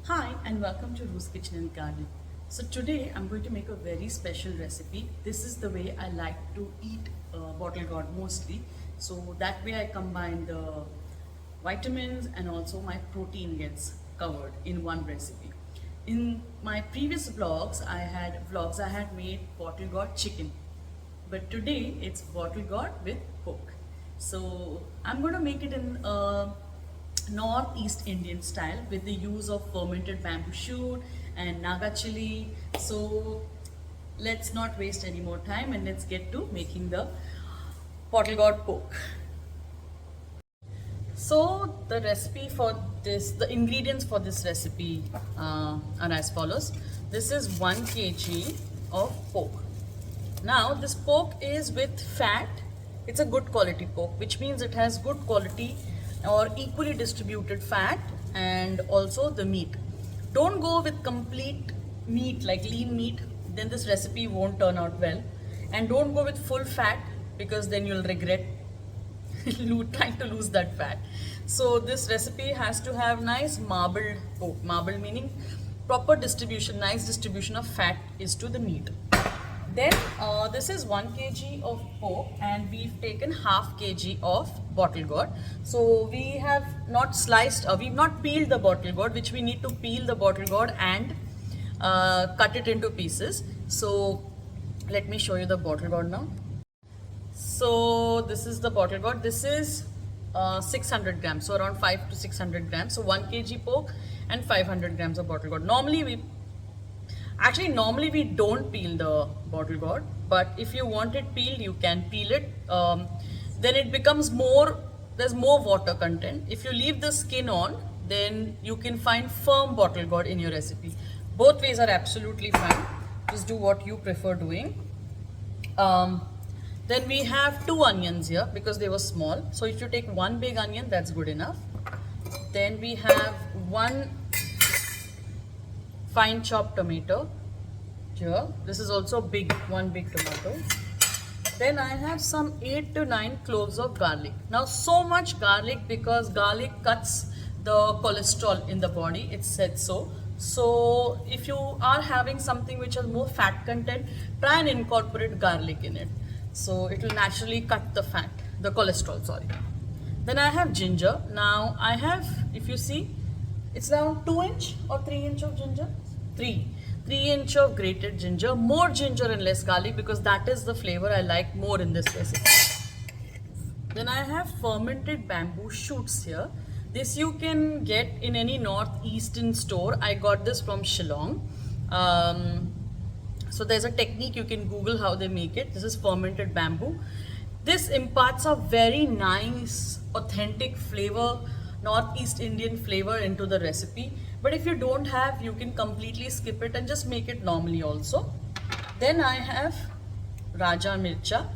Hi and welcome to Ru's Kitchen and Garden. So today I'm going to make a very special recipe. This is the way I like to eat bottle gourd mostly. So that way I combine the vitamins and also my protein gets covered in one recipe. In my previous vlogs I had made bottle gourd chicken, but today it's bottle gourd with pork. So I'm going to make it in northeast Indian style with the use of fermented bamboo shoot and naga chili. So let's not waste any more time and let's get to making the bottle gourd pork. So the recipe for this, the ingredients for this recipe are as follows. This is 1 kg of pork. Now this pork is with fat. It's a good quality pork, which means it has good quality or equally distributed fat and also the meat. Don't go with complete meat like lean meat, then this recipe won't turn out well. And don't go with full fat because then you'll regret trying to lose that fat. So this recipe has to have nice marbled pork. Marbled meaning proper distribution, nice distribution of fat is to the meat. Then this is 1 kg of pork and we've taken half kg of bottle gourd. So we have not sliced, we've not peeled the bottle gourd, which we need to peel the bottle gourd and cut it into pieces. So let me show you the bottle gourd now. So this is the bottle gourd. This is 600 grams, so around 5 to 600 grams. So 1 kg pork and 500 grams of bottle gourd. Normally we don't peel the bottle gourd, but if you want it peeled, you can peel it. Then it becomes there's more water content. If you leave the skin on, then you can find firm bottle gourd in your recipe. Both ways are absolutely fine. Just do what you prefer doing. Then we have 2 onions here because they were small. So if you take 1 big onion, that's good enough. Then we have 1 fine chopped tomato here. This is also one big tomato. Then I have some 8 to 9 cloves of garlic. Now so much garlic because garlic cuts the cholesterol in the body. It said so. So if you are having something which has more fat content, try and incorporate garlic in it. So it will naturally cut the cholesterol, sorry. Then I have ginger. Now I have, if you see, it's now 2 inch or 3 inch of ginger? 3 inch of grated ginger. More ginger and less garlic because that is the flavor I like more in this recipe. Then I have fermented bamboo shoots here. This you can get in any northeastern store. I got this from Shillong. So there's a technique, you can Google how they make it. This is fermented bamboo. This imparts a very nice, authentic flavor, Northeast Indian flavor into the recipe. But if you don't have, you can completely skip it and just make it normally also. Then I have Raja Mircha,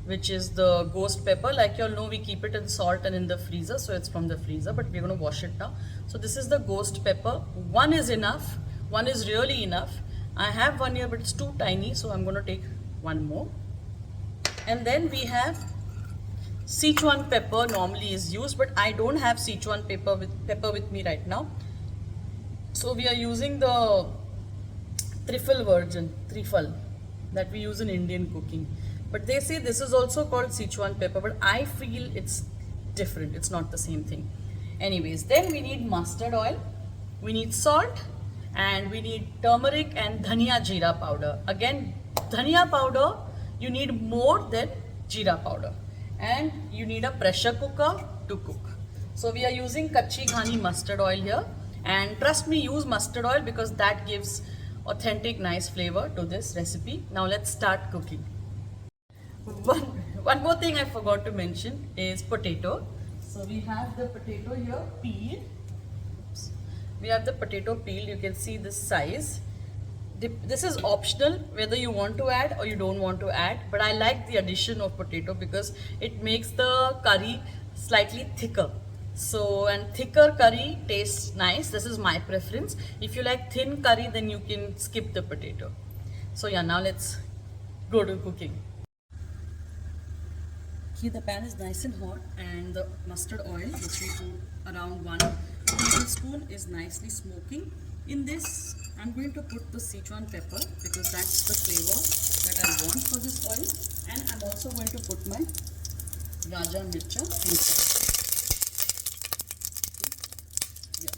which is the ghost pepper. Like you all know, we keep it in salt and in the freezer. So it's from the freezer, but we're going to wash it now. So this is the ghost pepper. 1 is enough. 1 is really enough. I have 1 here, but it's too tiny. So I'm going to take 1 more. And then we have Sichuan pepper normally is used, but I don't have Sichuan pepper with me right now. So we are using the trifle version, that we use in Indian cooking. But they say this is also called Sichuan pepper, but I feel it's different. It's not the same thing. Anyways, then we need mustard oil, we need salt, and we need turmeric and dhania jeera powder. Again, dhania powder, you need more than jeera powder. And you need a pressure cooker to cook. So we are using kachi ghani mustard oil here. And trust me, use mustard oil because that gives authentic, nice flavor to this recipe. Now let's start cooking. One more thing I forgot to mention is potato. So we have the potato here peeled. Oops. We have the potato peeled. You can see this size. This is optional whether you want to add or you don't want to add, but I like the addition of potato because it makes the curry slightly thicker. So, and thicker curry tastes nice. This is my preference. If you like thin curry, then you can skip the potato. So yeah, now let's go to cooking. Here the pan is nice and hot and the mustard oil, which we put around tablespoon is nicely smoking. In this, I'm going to put the Sichuan pepper because that's the flavor that I want for this oil. And I'm also going to put my Raja Mircha inside. Yeah.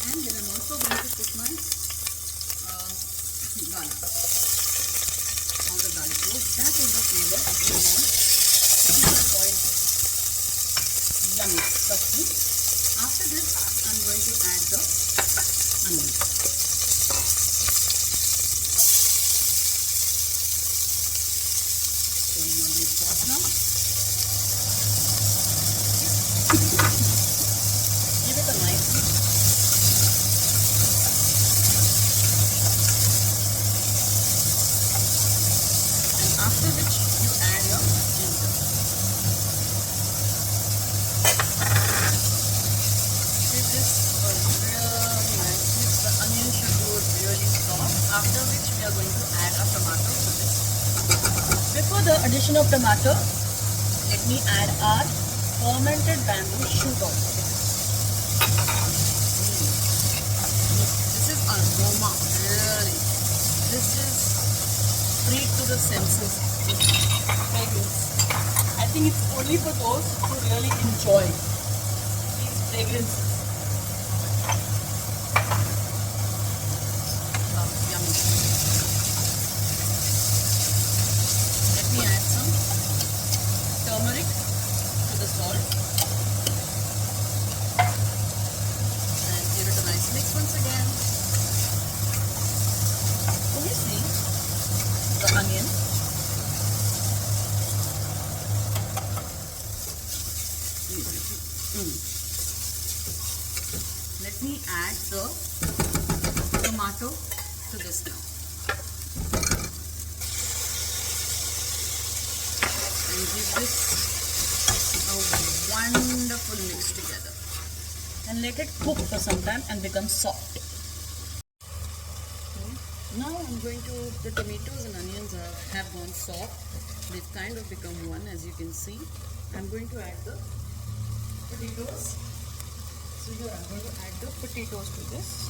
And then I'm also going to put my garlic. All the garlic cloves. That is the flavor that we want to keep the oil yummy, stuffy. After this, I'm going to add the onions. So I'm going to leave pause now. Give it a nice mix. And after which you add your ginger. Give this a really nice mix. The onion should go really soft. After which we are going to add our tomato to this. Before the addition of tomato, let me add our fermented bamboo shoot also. This is aroma, really. This is treat to the senses. Fragrance. I think it's only for those who really enjoy these fragrances. Yummy. Let me add some turmeric to the salt and give it a nice mix once again. Can you see the onion? Let me add the tomato to this now. And give this a wonderful mix together. And let it cook for some time and become soft. Now I'm going to, the tomatoes and onions have gone soft. They've kind of become one, as you can see. I'm going to add the potatoes. So here I'm going to add the potatoes to this.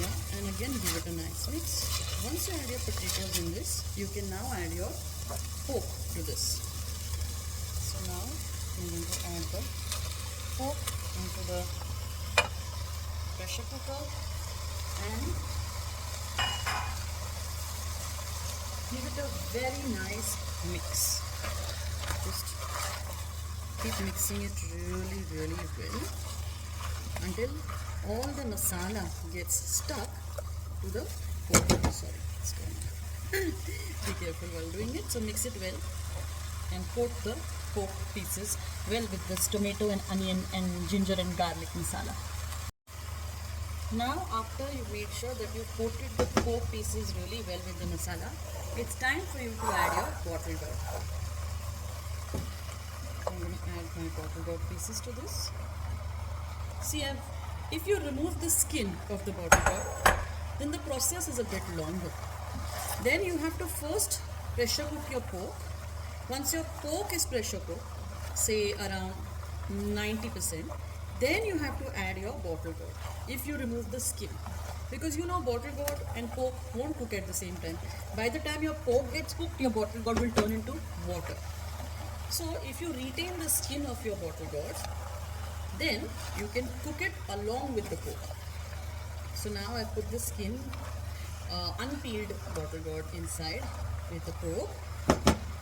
Yeah, and again give it a nice mix. Once you add your potatoes in this, you can now add your pork to this. So now I'm going to add the pork into the pressure cooker and give it a very nice mix. Just keep mixing it really well until all the masala gets stuck to the pork. Sorry, it's going. Be careful while doing it. So mix it well and coat the pork pieces well with this tomato and onion and ginger and garlic masala. Now after you made sure that you coated the pork pieces really well with the masala, it's time for you to add your bottle gourd. I'm going to add my bottle gourd pieces to this. See, if you remove the skin of the bottle gourd, then the process is a bit longer. Then you have to first pressure cook your pork. Once your pork is pressure cooked, say around 90%, then you have to add your bottle gourd if you remove the skin. Because you know bottle gourd and pork won't cook at the same time. By the time your pork gets cooked, your bottle gourd will turn into water. So if you retain the skin of your bottle gourd, then you can cook it along with the pork. So now I put the skin, unpeeled bottle gourd inside with the pork.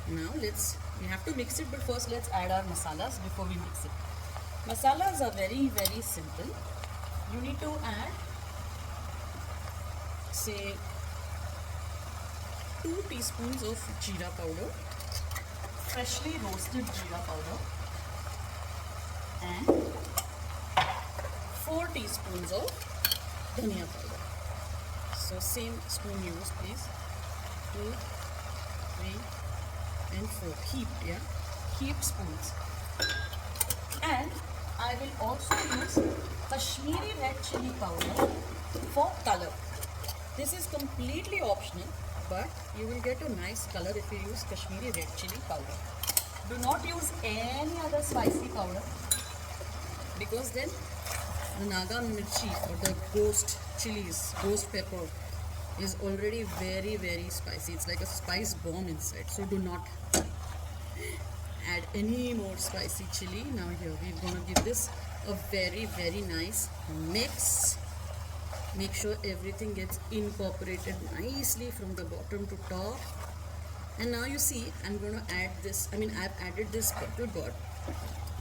Now we have to mix it, but first let's add our masalas before we mix it. Masalas are very simple. You need to add, say, 2 teaspoons of jeera powder, freshly roasted jeera powder, and 4 teaspoons of dhania powder. So same spoon use, please. 2, 3, and 4. Heaped spoons. And I will also use Kashmiri red chili powder for color. This is completely optional, but you will get a nice color if you use Kashmiri red chili powder. Do not use any other spicy powder, because then the Naga mirchi or the ghost chilies, ghost pepper is already very very spicy. It's like a spice bomb inside. So do not add any more spicy chili. Now here we're going to give this a very very nice mix. Make sure everything gets incorporated nicely from the bottom to top. And now you see I'm going to add this, I've added this bottle gourd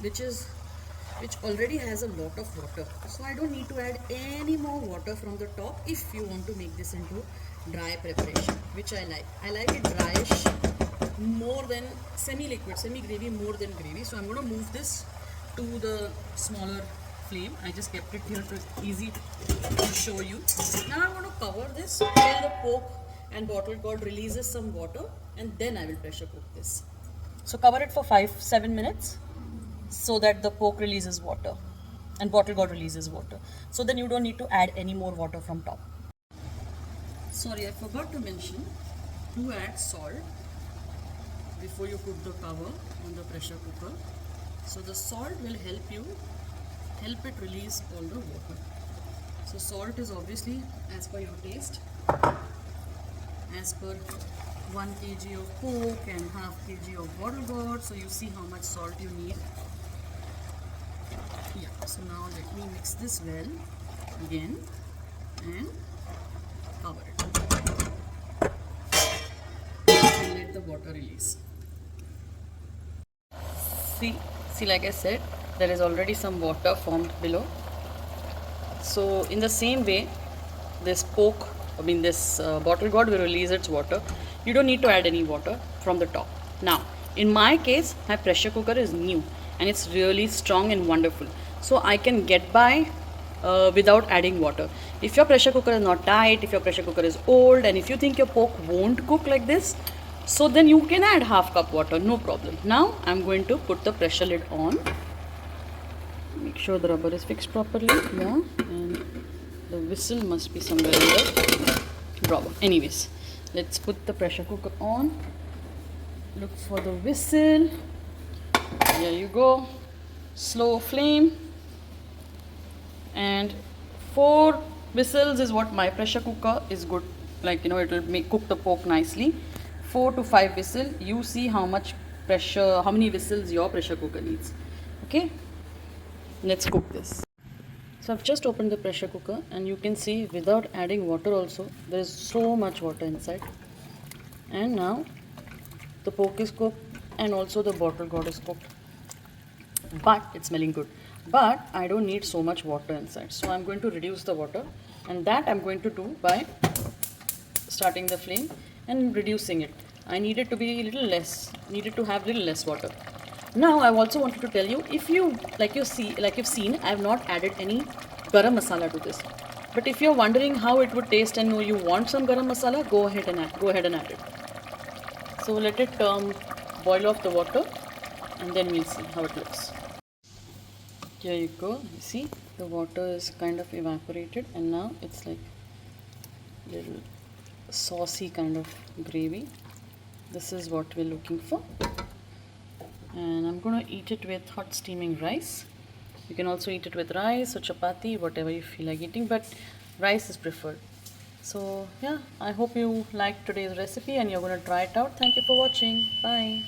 which already has a lot of water, so I don't need to add any more water from the top if you want to make this into dry preparation, which I like it dryish, more than semi-liquid, semi-gravy more than gravy. So I'm going to move this to the smaller flame. I just kept it here so it's easy to show you. Now I'm going to cover this till the pork and bottle gourd releases some water, and then I will pressure cook this. So cover it for 5-7 minutes so that the pork releases water and bottle gourd releases water. So then you don't need to add any more water from top. Sorry, I forgot to mention to add salt before you put the cover on the pressure cooker. So the salt will help it release all the water. So salt is obviously as per your taste, as per 1 kg of pork and half kg of bottle gourd. So you see how much salt you need. Yeah, so now let me mix this well again and cover it and let the water release. See, like I said, there is already some water formed below. So in the same way, this bottle gourd will release its water. You don't need to add any water from the top. Now, in my case, my pressure cooker is new and it's really strong and wonderful. So I can get by without adding water. If your pressure cooker is not tight, if your pressure cooker is old, and if you think your pork won't cook like this, so then you can add half cup water, no problem. Now I'm going to put the pressure lid on. Make sure the rubber is fixed properly. Yeah, and the whistle must be somewhere in the drawer. Anyways, let's put the pressure cooker on. Look for the whistle. Here you go. Slow flame. And 4 whistles is what my pressure cooker is good. Like, it will cook the pork nicely. 4 to 5 whistles. You see how much pressure, how many whistles your pressure cooker needs. Okay, let's cook this. So I've just opened the pressure cooker and you can see without adding water also there is so much water inside. And now the pork is cooked and also the bottle gourd is cooked, but it's smelling good. But I don't need so much water inside, so I'm going to reduce the water, and that I'm going to do by starting the flame and reducing it. I need it to be a little less, needed to have little less water. Now I also wanted to tell you, if you like you've seen, I have not added any garam masala to this. But if you're wondering how it would taste and you want some garam masala, go ahead and add it. So let it boil off the water, and then we'll see how it looks. Here you go. You see the water is kind of evaporated, and now it's like little saucy kind of gravy. This is what we're looking for. And I'm going to eat it with hot steaming rice. You can also eat it with rice or chapati, whatever you feel like eating, but rice is preferred. So yeah, I hope you liked today's recipe and you're going to try it out. Thank you for watching. Bye.